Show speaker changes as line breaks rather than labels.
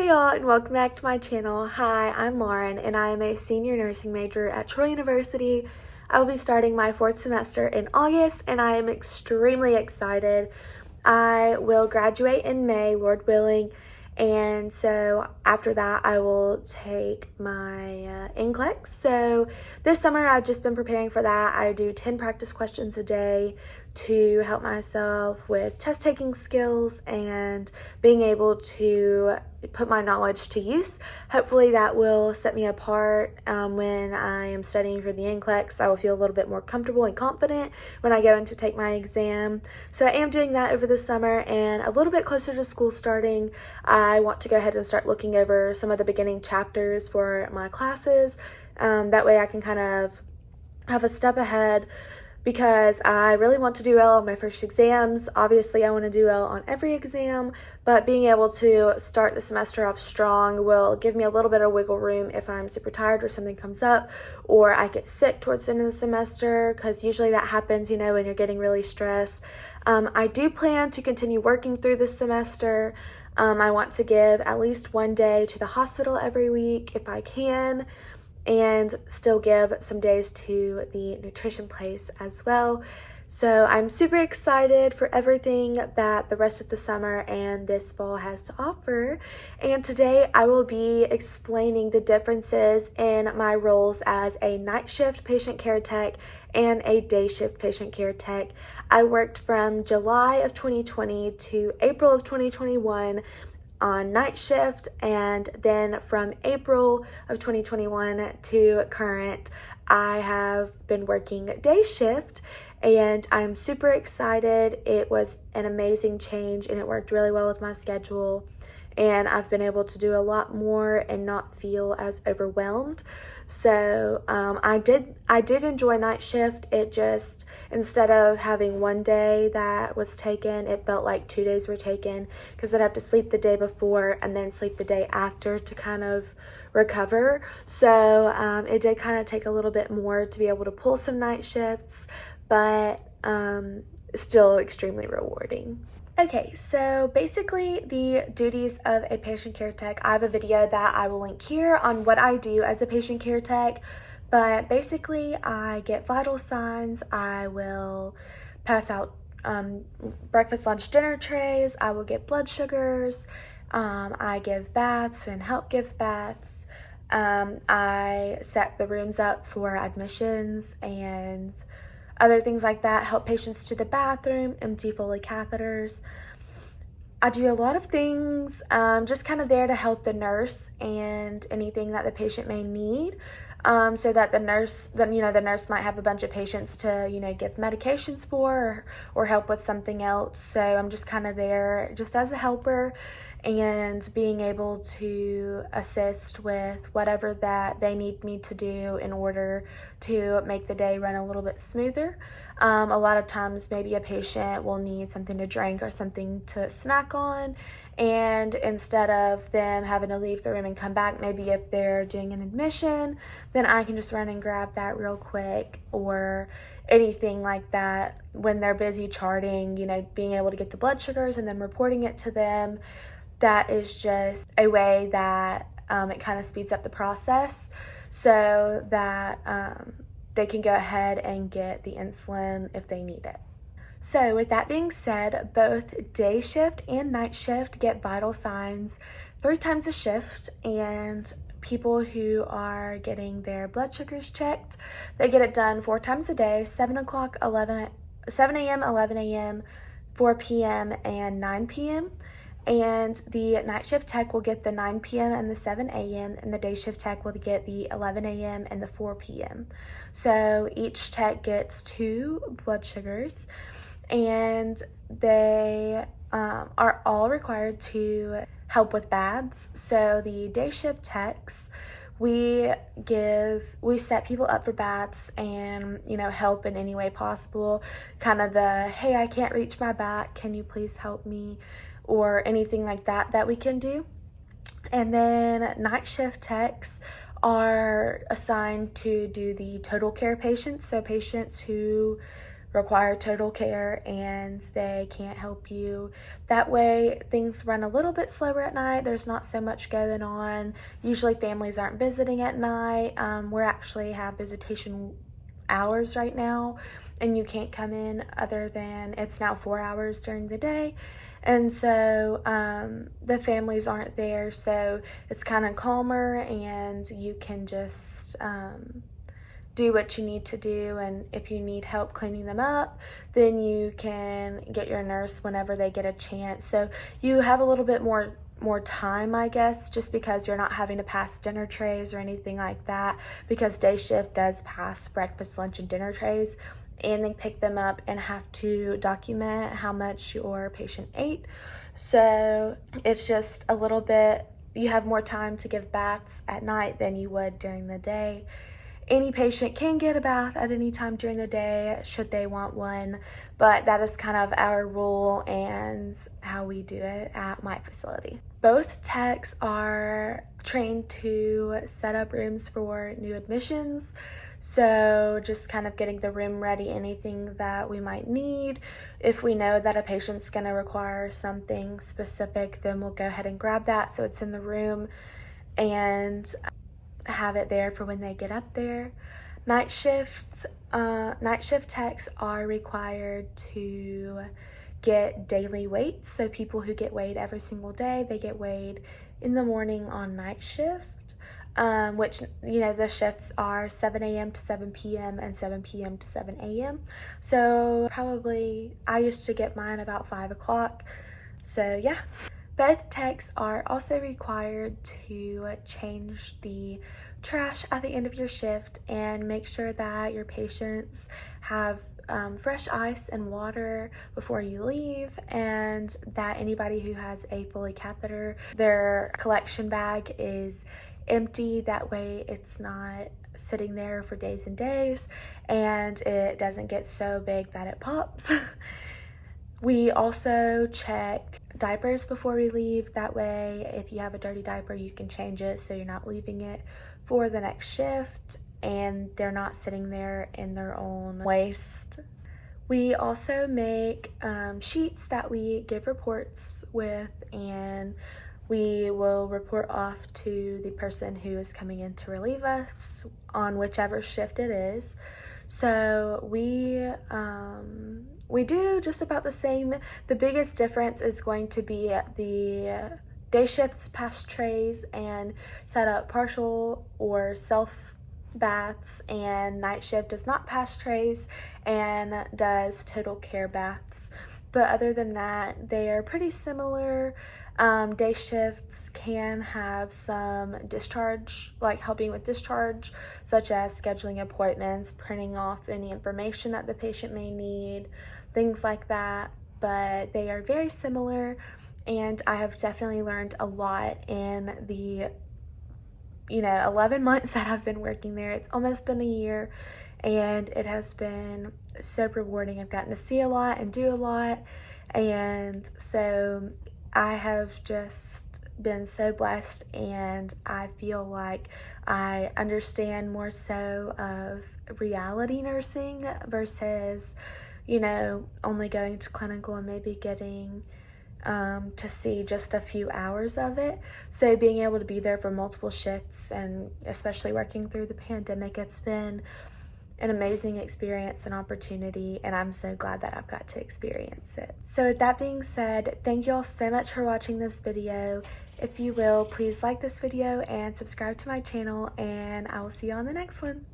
Hey y'all, and welcome back to my channel. Hi, I'm Lauren and I am a senior nursing major at Troy University. I will be starting my 4th semester in August and I am extremely excited. I will graduate in May, Lord willing, and so after that I will take my NCLEX. So this summer I've just been preparing for that. I do 10 practice questions a day to help myself with test taking skills and being able to put my knowledge to use. Hopefully that will set me apart when I am studying for the NCLEX. I will feel a little bit more comfortable and confident when I go in to take my exam. So I am doing that over the summer, and a little bit closer to school starting, I want to go ahead and start looking over some of the beginning chapters for my classes. That way I can kind of have a step ahead, because I really want to do well on my first exams. Obviously, I want to do well on every exam, but being able to start the semester off strong will give me a little bit of wiggle room if I'm super tired or something comes up, or I get sick towards the end of the semester, because usually that happens, when you're getting really stressed. I do plan to continue working through this semester. I want to give at least one day to the hospital every week if I can, and still give some days to the nutrition place as well. So I'm super excited for everything that the rest of the summer and this fall has to offer. And today I will be explaining the differences in my roles as a night shift patient care tech and a day shift patient care tech. I worked from July of 2020 to April of 2021 on night shift, and then from April of 2021 to current, I have been working day shift, and I'm super excited. It was an amazing change and it worked really well with my schedule, and I've been able to do a lot more and not feel as overwhelmed. So I did enjoy night shift. It just, instead of having one day that was taken, it felt like 2 days were taken, because I'd have to sleep the day before and then sleep the day after to kind of recover. So it did kind of take a little bit more to be able to pull some night shifts, but still extremely rewarding. Okay, so basically the duties of a patient care tech, I have a video that I will link here on what I do as a patient care tech, but basically I get vital signs, I will pass out breakfast, lunch, dinner trays, I will get blood sugars, I give baths and help give baths, I set the rooms up for admissions and other things like that, help patients to the bathroom, empty Foley catheters. I do a lot of things, just kind of there to help the nurse and anything that the patient may need, so that the nurse might have a bunch of patients to, give medications for, or help with something else. So I'm just kind of there just as a helper, and being able to assist with whatever that they need me to do in order to make the day run a little bit smoother. A lot of times maybe a patient will need something to drink or something to snack on, and instead of them having to leave the room and come back, maybe if they're doing an admission, then I can just run and grab that real quick, or anything like that when they're busy charting, being able to get the blood sugars and then reporting it to them. That is just a way that it kind of speeds up the process, so that they can go ahead and get the insulin if they need it. So with that being said, both day shift and night shift get vital signs 3 times a shift, and people who are getting their blood sugars checked, they get it done 4 times a day: 7 a.m., 11 a.m., 4 p.m., and 9 p.m. And the night shift tech will get the 9 p.m. and the 7 a.m. and the day shift tech will get the 11 a.m. and the 4 p.m. So each tech gets 2 blood sugars, and they are all required to help with baths. So the day shift techs, we set people up for baths and, help in any way possible. Kind of the, hey, I can't reach my back, can you please help me? Or anything like that we can do. And then night shift techs are assigned to do the total care patients, so patients who require total care and they can't help you. That way things run a little bit slower at night. There's not so much going on. Usually families aren't visiting at night. We're actually have visitation hours right now, and you can't come in other than, it's now 4 hours during the day. And so the families aren't there, so it's kind of calmer and you can just do what you need to do. And if you need help cleaning them up, then you can get your nurse whenever they get a chance. So you have a little bit more time, I guess, just because you're not having to pass dinner trays or anything like that, because day shift does pass breakfast, lunch, and dinner trays, and they pick them up and have to document how much your patient ate. So it's just a little bit, you have more time to give baths at night than you would during the day. Any patient can get a bath at any time during the day should they want one, but that is kind of our rule and how we do it at my facility. Both techs are trained to set up rooms for new admissions, so just kind of getting the room ready, anything that we might need. If we know that a patient's going to require something specific, then we'll go ahead and grab that so it's in the room and have it there for when they get up there. Night shift techs are required to get daily weights. So people who get weighed every single day, they get weighed in the morning on night shift, which, you know, the shifts are 7 a.m. to 7 p.m. and 7 p.m. to 7 a.m. So probably I used to get mine about 5 o'clock. So yeah. Both techs are also required to change the trash at the end of your shift and make sure that your patients have fresh ice and water before you leave, and that anybody who has a Foley catheter, their collection bag is empty. That way it's not sitting there for days and days and it doesn't get so big that it pops. We also check diapers before we leave. That way, if you have a dirty diaper, you can change it so you're not leaving it for the next shift and they're not sitting there in their own waste. We also make sheets that we give reports with, and we will report off to the person who is coming in to relieve us on whichever shift it is. So we do just about the same. The biggest difference is going to be the day shifts pass trays and set up partial or self baths, and night shift does not pass trays and does total care baths. But other than that, they are pretty similar. Day shifts can have some discharge, like helping with discharge, such as scheduling appointments, printing off any information that the patient may need, things like that. But they are very similar, and I have definitely learned a lot in the 11 months that I've been working there. It's almost been a year, and it has been so rewarding. I've gotten to see a lot and do a lot, and so I have just been so blessed, and I feel like I understand more so of reality nursing versus, only going to clinical and maybe getting to see just a few hours of it. So being able to be there for multiple shifts, and especially working through the pandemic, it's been an amazing experience and opportunity, and I'm so glad that I've got to experience it. So with that being said, thank you all so much for watching this video. If you will, please like this video and subscribe to my channel, and I will see you on the next one.